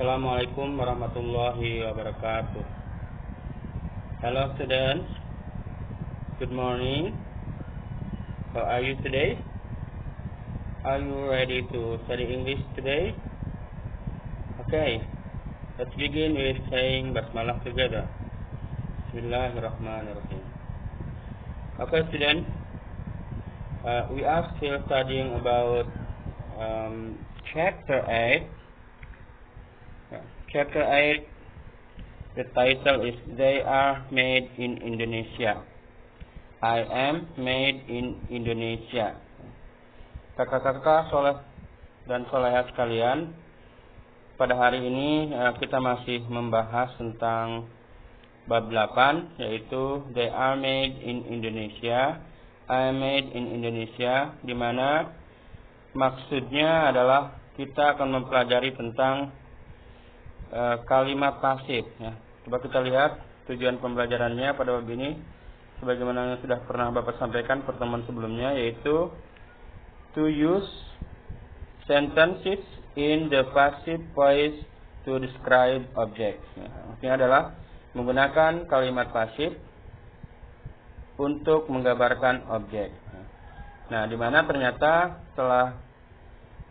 Assalamualaikum warahmatullahi wabarakatuh. Hello students, good morning. How are you today? Are you ready to study English today? Okay, let's begin with saying Basmalah together. Bismillahirrahmanirrahim. Okay students, we are still studying about chapter 8. Chapter 8, the title is They Are Made in Indonesia. I am made in Indonesia. Kakak-kakak soleh dan solehat sekalian, pada hari ini kita masih membahas tentang bab 8, yaitu They Are Made in Indonesia. I am made in Indonesia, di mana maksudnya adalah kita akan mempelajari tentang kalimat pasif ya. Coba kita lihat tujuan pembelajarannya pada bab ini sebagaimana yang sudah pernah Bapak sampaikan pertemuan sebelumnya, yaitu to use sentences in the passive voice to describe objects ya. Artinya adalah menggunakan kalimat pasif untuk menggambarkan objek. Nah, di mana ternyata setelah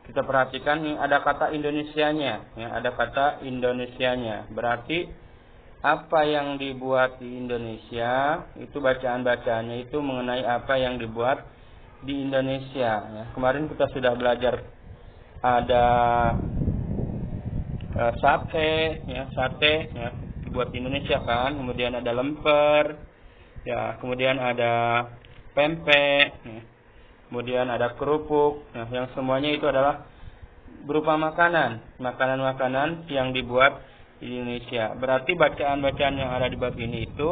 kita perhatikan nih ada kata Indonesianya, ya, ada kata Indonesianya. Berarti apa yang dibuat di Indonesia itu bacaan-bacaannya itu mengenai apa yang dibuat di Indonesia. Ya. Kemarin kita sudah belajar ada sate, ya, dibuat di Indonesia kan. Kemudian ada lemper, ya, kemudian ada pempek. Ya. Kemudian ada kerupuk, nah yang semuanya itu adalah berupa makanan-makanan yang dibuat di Indonesia. Berarti bacaan-bacaan yang ada di bab ini itu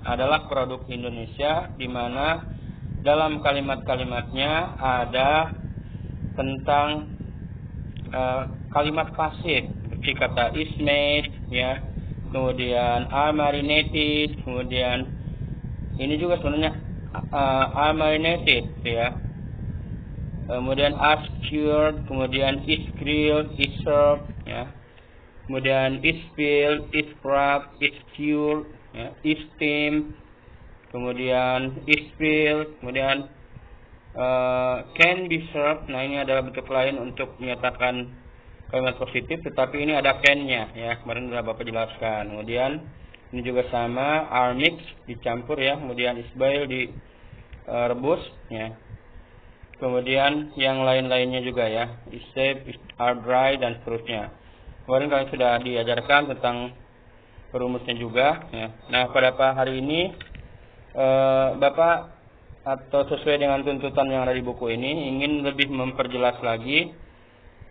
adalah produk Indonesia, di mana dalam kalimat-kalimatnya ada tentang kalimat pasif, seperti kata is made, ya, kemudian are marinated, kemudian ini juga sebenarnya are marinated ya. Kemudian are cured, kemudian is grilled, is served ya. Kemudian is spilled, is wrapped, is cured ya, is steamed, kemudian is spilled, kemudian can be served. Nah, ini adalah bentuk lain untuk menyatakan kalimat positif, tetapi ini ada can-nya ya. Kemarin sudah Bapak jelaskan. Kemudian ini juga sama, are mixed, dicampur ya, kemudian is boiled, direbus ya. Kemudian yang lain-lainnya juga ya, is saved, are dry, dan seterusnya. Kemarin kalian sudah diajarkan tentang rumusnya juga ya. Nah, pada hari ini Bapak atau sesuai dengan tuntutan yang ada di buku ini ingin lebih memperjelas lagi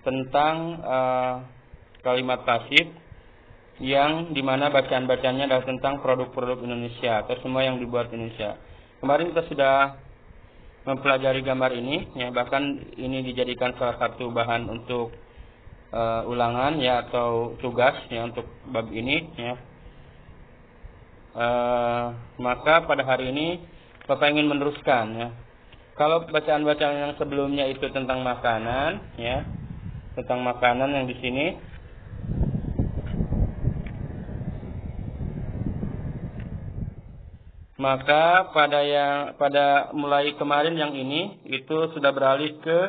tentang kalimat pasif yang dimana bacaan-bacaannya adalah tentang produk-produk Indonesia atau semua yang dibuat Indonesia. Kemarin kita sudah mempelajari gambar ini, ya, bahkan ini dijadikan salah satu bahan untuk ulangan ya atau tugas ya untuk bab ini ya. Maka pada hari ini Bapak ingin meneruskan ya. Kalau bacaan-bacaan yang sebelumnya itu tentang makanan ya, tentang makanan yang di sini. Maka pada mulai kemarin yang ini itu sudah beralih ke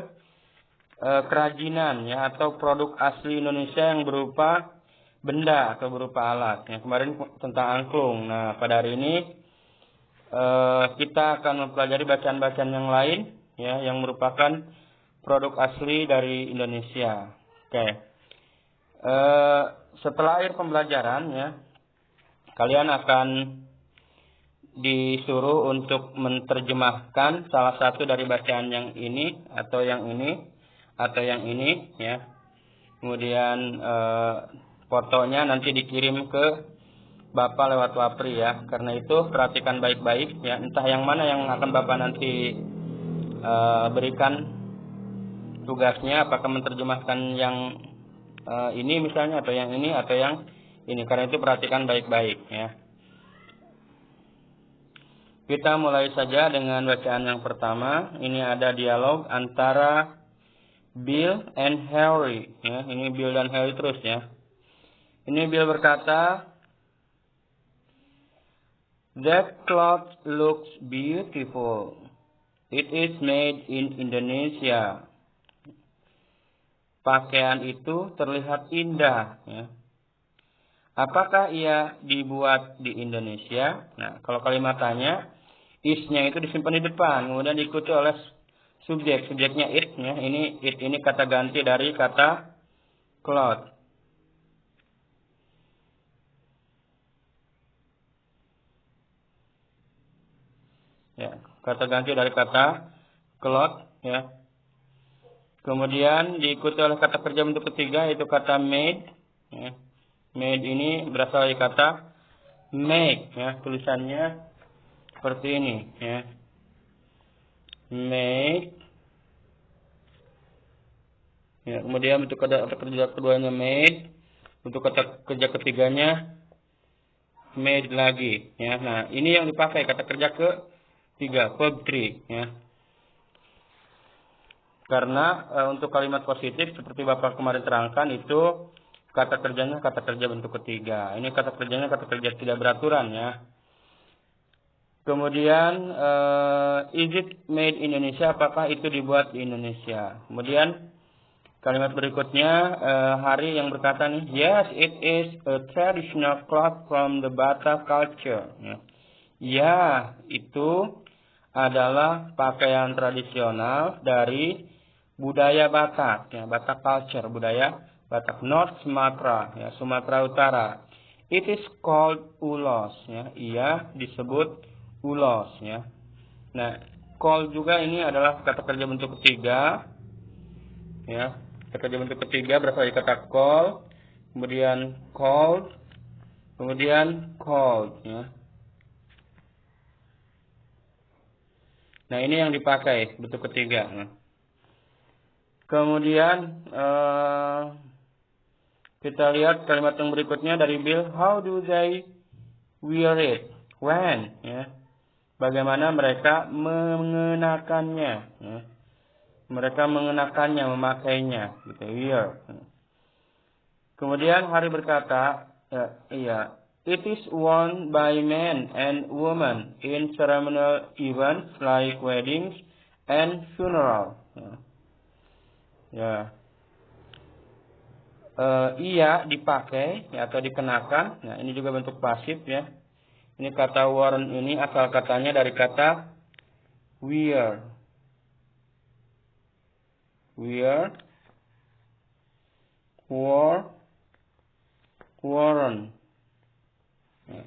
kerajinan ya atau produk asli Indonesia yang berupa benda atau berupa alat. Yang kemarin tentang angklung. Nah, pada hari ini kita akan mempelajari bacaan-bacaan yang lain ya yang merupakan produk asli dari Indonesia. Oke. Setelah akhir pembelajaran ya, kalian akan disuruh untuk menerjemahkan salah satu dari bacaan yang ini atau yang ini atau yang ini ya. Kemudian fotonya nanti dikirim ke Bapak lewat Wapri ya. Karena itu perhatikan baik-baik ya, entah yang mana yang akan Bapak nanti berikan tugasnya, apakah menerjemahkan yang ini misalnya atau yang ini atau yang ini. Karena itu perhatikan baik-baik ya. Kita mulai saja dengan bacaan yang pertama. Ini ada dialog antara Bill and Harry. Ya, ini Bill dan Harry terus ya. Ini Bill berkata, "That cloth looks beautiful. It is made in Indonesia." Pakaian itu terlihat indah. Ya. Apakah ia dibuat di Indonesia? Nah, kalau kalimat tanya, is-nya itu disimpan di depan, kemudian diikuti oleh subjek. Subjeknya it. Ya. It ini kata ganti dari kata cloth. Ya, kata ganti dari kata cloth. Ya. Kemudian diikuti oleh kata kerja bentuk ketiga, yaitu kata made. Ya. Made ini berasal dari kata make. Ya. Tulisannya seperti ini. Ya. Make. Ya, kemudian bentuk kata kerja keduanya made. Untuk kata kerja ketiganya made lagi. Ya. Nah, ini yang dipakai kata kerja ketiga, verb 3. Ya. Karena untuk kalimat positif seperti Bapak kemarin terangkan itu kata kerjanya kata kerja bentuk ketiga. Ini kata kerjanya kata kerja tidak beraturan ya. Kemudian is it made in Indonesia? Apakah itu dibuat di Indonesia? Kemudian kalimat berikutnya Hari yang berkata nih, yes, it is a traditional cloth from the Batak culture. Ya, itu adalah pakaian tradisional dari budaya Batak, ya, Batak culture, budaya Batak North Sumatra, ya, Sumatera Utara. It is called ulos, ya, ia disebut ulos, ya. Nah, call juga ini adalah kata kerja bentuk ketiga, ya, kata kerja bentuk ketiga berasal dari kata call, kemudian called, kemudian called, ya. Nah, ini yang dipakai bentuk ketiga. Nah. Kemudian kita lihat kalimat yang berikutnya dari Bill. How do they wear it? When? Ya. Bagaimana mereka mengenakannya? Ya. Mereka mengenakannya, memakainya. Gitu, wear. Kemudian Hari berkata, iya, it is worn by men and women in ceremonial events like weddings and funeral. Ya. Ya. Ia dipakai ya, atau dikenakan. Nah, ini juga bentuk pasif ya. Ini kata worn ini asal katanya dari kata wear. Wear, wore, worn. Ya.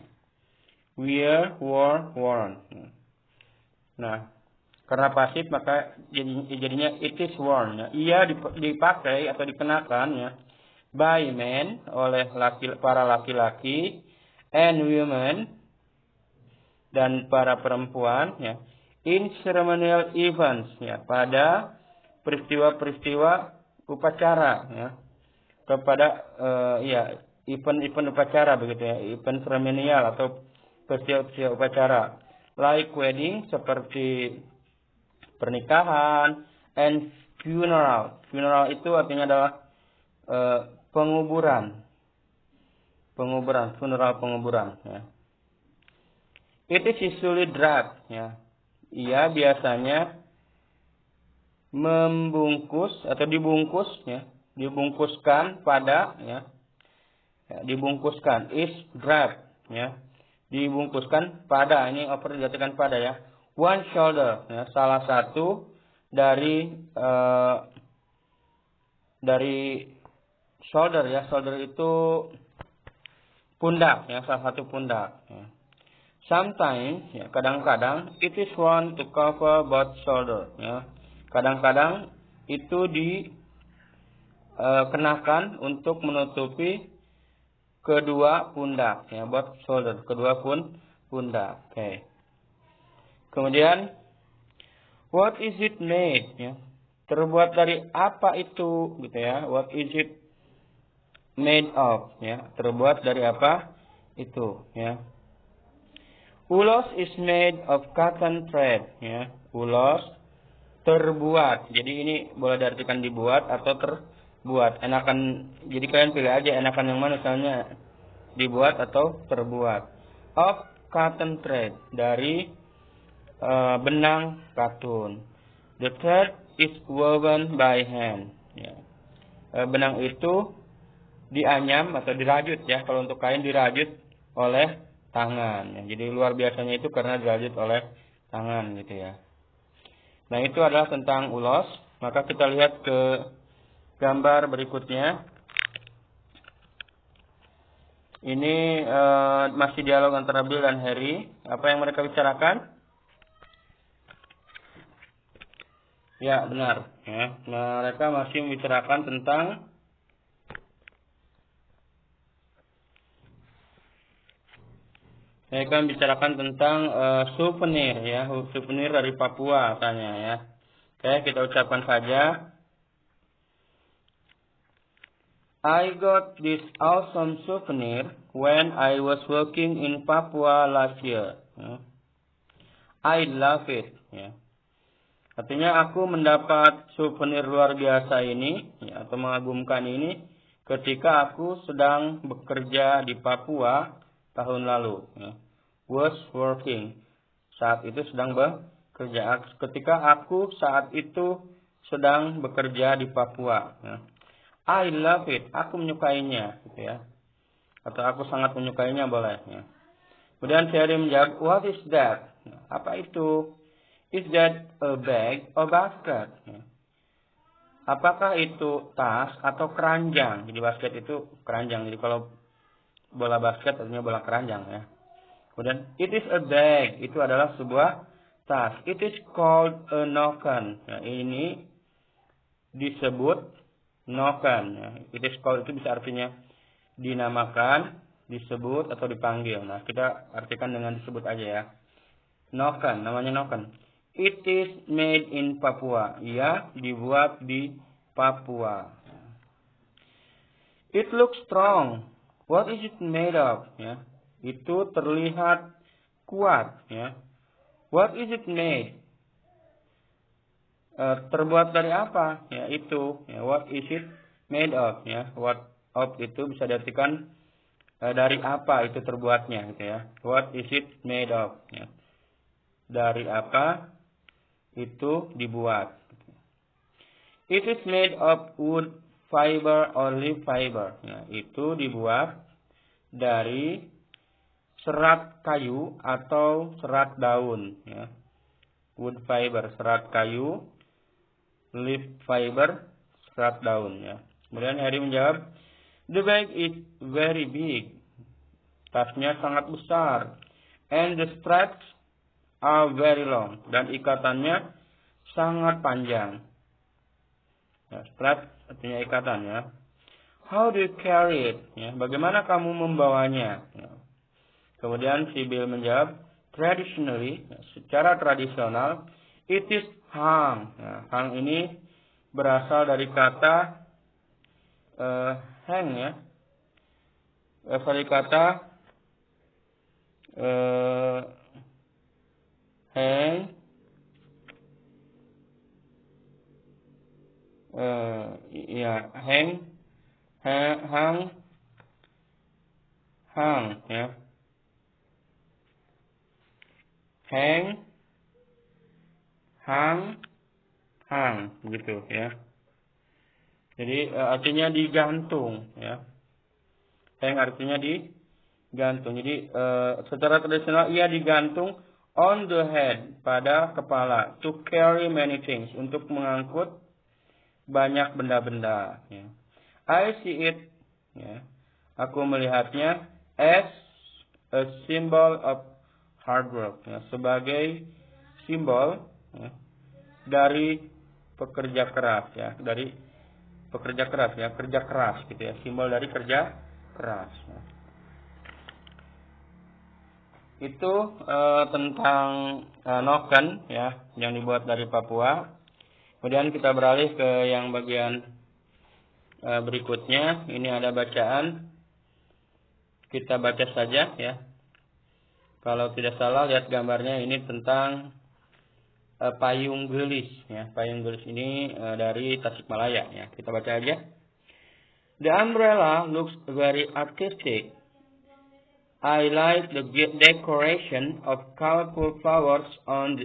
Wear, wore, worn. Nah, karena pasif maka jadinya it is worn. Ya. Ia dipakai atau dikenakan ya. By men, oleh para laki-laki, and women, dan para perempuan, ya, in ceremonial events, ya, pada peristiwa-peristiwa upacara, ya, kepada ya event-event upacara begitu ya, event seremonial atau peristiwa upacara, like wedding seperti pernikahan, and funeral. Funeral itu artinya adalah penguburan, funeral penguburan. Ya. It is usually draped. Ya. Ia biasanya membungkus atau dibungkus, ya, dibungkuskan pada, ya, dibungkuskan is draped, ya, dibungkuskan pada. Ini over diartikan pada ya. One shoulder, ya, salah satu dari shoulder ya, shoulder itu pundak ya, salah satu pundak ya. Sometimes ya, kadang-kadang it is worn to cover both shoulder ya. Kadang-kadang itu dikenakan untuk menutupi kedua pundak ya, both shoulder, kedua pundak. Oke. Kemudian what is it made ya? Terbuat dari apa itu gitu ya? What is it made of ya? Terbuat dari apa itu ya? Ulos is made of cotton thread ya. Ulos terbuat. Jadi ini boleh diartikan dibuat atau terbuat. Enakan, jadi kalian pilih aja enakan yang mana, misalnya dibuat atau terbuat. Of cotton thread, dari benang katun. The thread is woven by hand. Ya. Benang itu dianyam atau dirajut ya. Kalau untuk kain dirajut oleh tangan. Ya. Jadi luar biasanya itu karena dirajut oleh tangan gitu ya. Nah, itu adalah tentang ulos. Maka kita lihat ke gambar berikutnya. Ini masih dialog antara Bill dan Harry. Apa yang mereka bicarakan? Ya, benar. Ya, mereka masih membicarakan tentang souvenir ya, souvenir dari Papua katanya ya. Oke, kita ucapkan saja. I got this awesome souvenir when I was working in Papua last year. Ya. I love it. Ya. Artinya aku mendapat souvenir luar biasa ini ya, atau mengagumkan ini ketika aku sedang bekerja di Papua tahun lalu. Ya. Was working, saat itu sedang bekerja. Ketika aku saat itu sedang bekerja di Papua. Ya. I love it, aku menyukainya, gitu ya. Atau aku sangat menyukainya boleh. Ya. Kemudian Harry menjawab, what is that? Ya. Apa itu? Is that a bag or basket? Ya. Apakah itu tas atau keranjang? Jadi basket itu keranjang. Jadi kalau bola basket artinya bola keranjang ya. Kemudian it is a bag, itu adalah sebuah tas. It is called a noken. Ya, ini disebut noken. Ya. It is called itu bisa artinya dinamakan, disebut atau dipanggil. Nah, kita artikan dengan disebut aja ya. Noken, namanya noken. It is made in Papua. Ia dibuat di Papua. It looks strong. What is it made of? Ya. Itu terlihat kuat. Ya. What is it made? Terbuat dari apa? Ya, itu. Ya. What is it made of? Ya. What of itu bisa diartikan dari apa itu terbuatnya. Gitu ya. What is it made of? Ya. Dari apa itu dibuat. It is made of wood, fiber, or leaf fiber. Ya, itu dibuat dari serat kayu atau serat daun. Ya. Wood fiber, serat kayu, leaf fiber, serat daun. Ya. Kemudian Harry menjawab, the bag is very big. Tasnya sangat besar. And the straps are very long. Dan ikatannya sangat panjang. Ya, strap artinya ikatan ya. How do you carry it? Ya, bagaimana kamu membawanya? Ya. Kemudian si Bill menjawab, traditionally, ya, secara tradisional, it is hung. Ya, hung ini berasal dari kata hang ya. Berasal dari kata hang. Ya, hang ya. Hang gitu ya. Jadi artinya digantung ya. Hang artinya digantung. Jadi secara tradisional ia digantung on the head, pada kepala, to carry many things, untuk mengangkut banyak benda-benda ya. I see it ya. Aku melihatnya as a symbol of hard work ya, sebagai simbol ya, dari pekerja keras ya, dari pekerja keras ya, kerja keras gitu ya, simbol dari kerja keras ya. Itu tentang noken ya, yang dibuat dari Papua. Kemudian kita beralih ke yang bagian berikutnya. Ini ada bacaan, kita baca saja ya. Kalau tidak salah lihat gambarnya, ini tentang payung gelis ya. Payung gelis ini dari Tasikmalaya ya. Kita baca aja. The umbrella looks very artistic. I like the decoration of colorful flowers on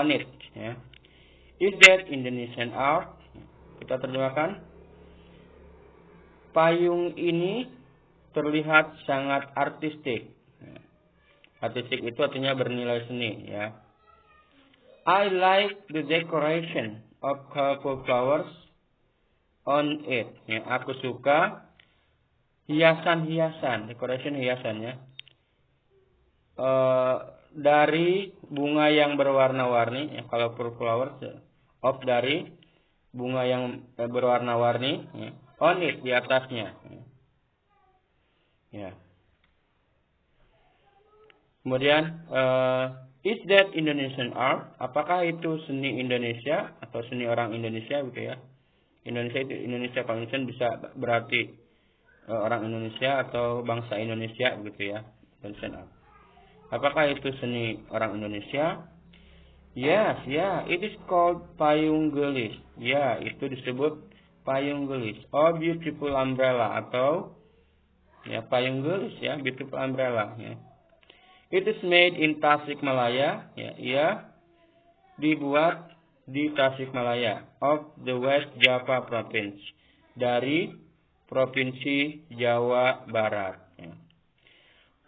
it ya. Is that Indonesian art? Kita terjemahkan. Payung ini terlihat sangat artistik. Artistik itu artinya bernilai seni ya. I like the decoration of colorful flowers on it. Ya, aku suka hiasan-hiasan, decoration hiasannya dari bunga yang berwarna-warni. Ya, colorful flowers of dari bunga yang berwarna-warni. Ya, on it di atasnya. Ya. Kemudian is that Indonesian art? Apakah itu seni Indonesia atau seni orang Indonesia gitu ya? Indonesia kalau Indonesia bisa berarti orang Indonesia atau bangsa Indonesia gitu ya. Indonesian art. Apakah itu seni orang Indonesia? Yes, yeah, it is called payung gelis. Ya, itu disebut payung gelis. Oh, beautiful umbrella atau ya payung gelis ya, beautiful umbrella ya. It is made in Tasikmalaya, ya, ia dibuat di Tasikmalaya of the West Java Province, dari provinsi Jawa Barat. Ya.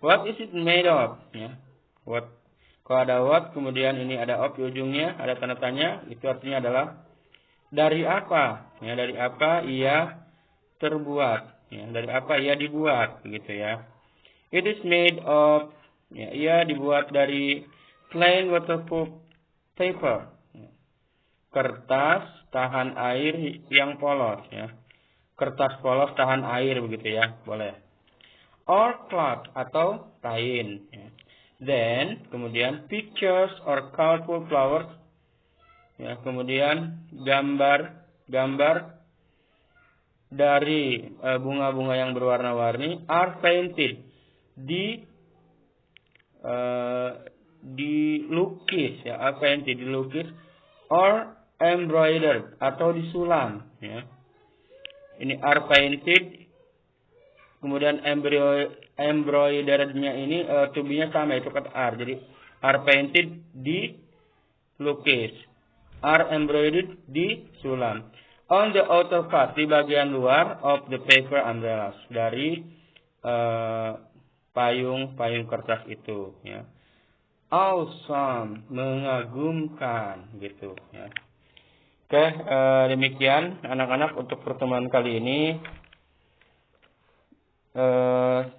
What is it made of? Ya. What? Kalau ada what, kemudian ini ada of di ujungnya, ada tanda tanya, itu artinya adalah dari apa? Ya, dari apa ia terbuat? Ya, dari apa ia dibuat, begitu ya. It is made of, ya, ia dibuat dari plain waterproof paper, ya. Kertas tahan air yang polos, ya. Kertas polos tahan air begitu ya, boleh. Or cloth atau kain. Ya. Then kemudian pictures or colorful flowers, ya, kemudian gambar dari bunga-bunga yang berwarna-warni are painted dilukis ya, apa yang dilukis or embroidered atau disulam ya. Ini are painted, kemudian embroiderednya ini to-be-nya sama, itu kata are. Jadi are painted dilukis, are embroidered disulam. On the outer part, di bagian luar of the paper umbrellas, dari payung kertas itu ya. Awesome, mengagumkan gitu ya. Oke, demikian anak-anak untuk pertemuan kali ini.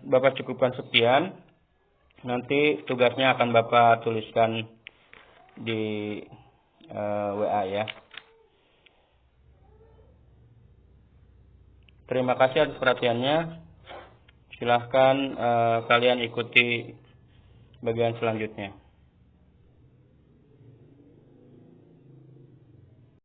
Bapak cukupkan sekian. Nanti tugasnya akan Bapak tuliskan di WA ya. Terima kasih atas perhatiannya. Silahkan kalian ikuti bagian selanjutnya.